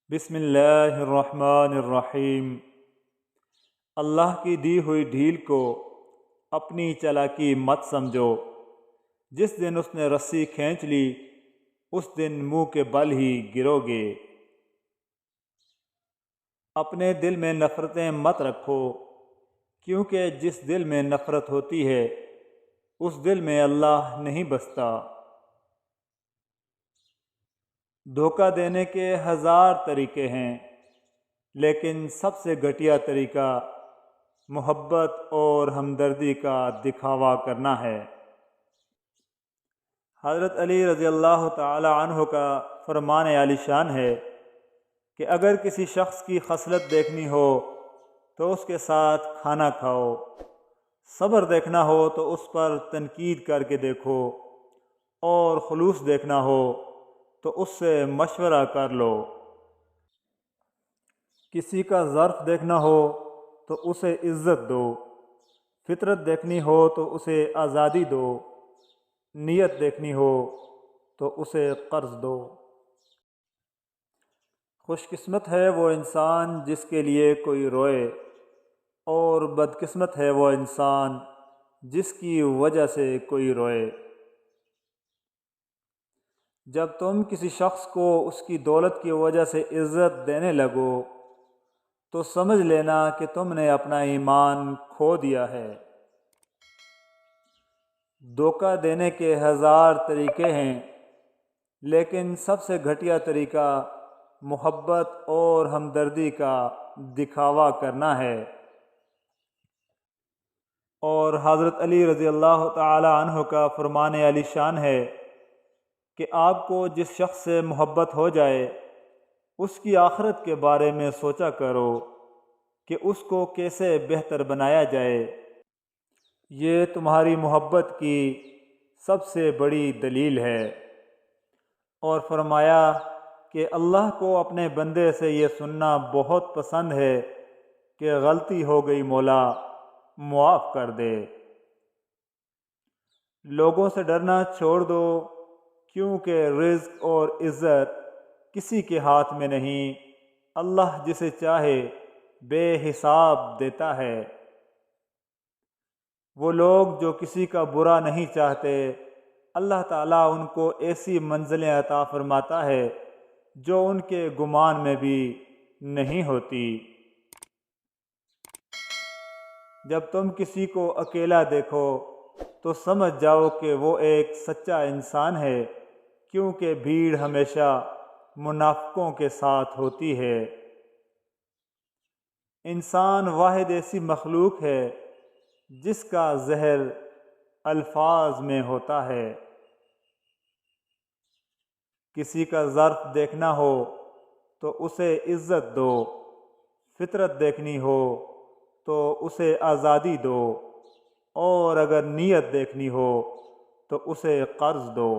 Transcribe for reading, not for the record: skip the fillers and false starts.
بسم اللہ الرحمن الرحیم۔ اللہ کی دی ہوئی ڈھیل کو اپنی چالاکی مت سمجھو۔ جس دن اس نے رسی کھینچ لی اس دن منہ کے بل ہی گرو گے۔ اپنے دل میں نفرتیں مت رکھو، کیونکہ جس دل میں نفرت ہوتی ہے اس دل میں اللہ نہیں بستا۔ دھوکہ دینے کے 1000 طریقے ہیں، لیکن سب سے گھٹیا طریقہ محبت اور ہمدردی کا دکھاوا کرنا ہے۔ حضرت علی رضی اللہ تعالی عنہ کا فرمان عالی شان ہے کہ اگر کسی شخص کی خصلت دیکھنی ہو تو اس کے ساتھ کھانا کھاؤ، صبر دیکھنا ہو تو اس پر تنقید کر کے دیکھو، اور خلوص دیکھنا ہو تو اس سے مشورہ کر لو۔ کسی کا ظرف دیکھنا ہو تو اسے عزت دو، فطرت دیکھنی ہو تو اسے آزادی دو، نیت دیکھنی ہو تو اسے قرض دو۔ خوش قسمت ہے وہ انسان جس کے لیے کوئی روئے، اور بدقسمت ہے وہ انسان جس کی وجہ سے کوئی روئے۔ جب تم کسی شخص کو اس کی دولت کی وجہ سے عزت دینے لگو تو سمجھ لینا کہ تم نے اپنا ایمان کھو دیا ہے۔ دھوکہ دینے کے 1000 طریقے ہیں، لیکن سب سے گھٹیا طریقہ محبت اور ہمدردی کا دکھاوا کرنا ہے۔ اور حضرت علی رضی اللہ تعالی عنہ کا فرمان عالی شان ہے کہ آپ کو جس شخص سے محبت ہو جائے اس کی آخرت کے بارے میں سوچا کرو کہ اس کو کیسے بہتر بنایا جائے۔ یہ تمہاری محبت کی سب سے بڑی دلیل ہے۔ اور فرمایا کہ اللہ کو اپنے بندے سے یہ سننا بہت پسند ہے کہ غلطی ہو گئی مولا معاف کر دے۔ لوگوں سے ڈرنا چھوڑ دو، کیونکہ رزق اور عزت کسی کے ہاتھ میں نہیں، اللہ جسے چاہے بے حساب دیتا ہے۔ وہ لوگ جو کسی کا برا نہیں چاہتے، اللہ تعالیٰ ان کو ایسی منزلیں عطا فرماتا ہے جو ان کے گمان میں بھی نہیں ہوتی۔ جب تم کسی کو اکیلا دیکھو تو سمجھ جاؤ کہ وہ ایک سچا انسان ہے، کیونکہ بھیڑ ہمیشہ منافقوں کے ساتھ ہوتی ہے۔ انسان واحد ایسی مخلوق ہے جس کا زہر الفاظ میں ہوتا ہے۔ کسی کا ظرف دیکھنا ہو تو اسے عزت دو، فطرت دیکھنی ہو تو اسے آزادی دو، اور اگر نیت دیکھنی ہو تو اسے قرض دو۔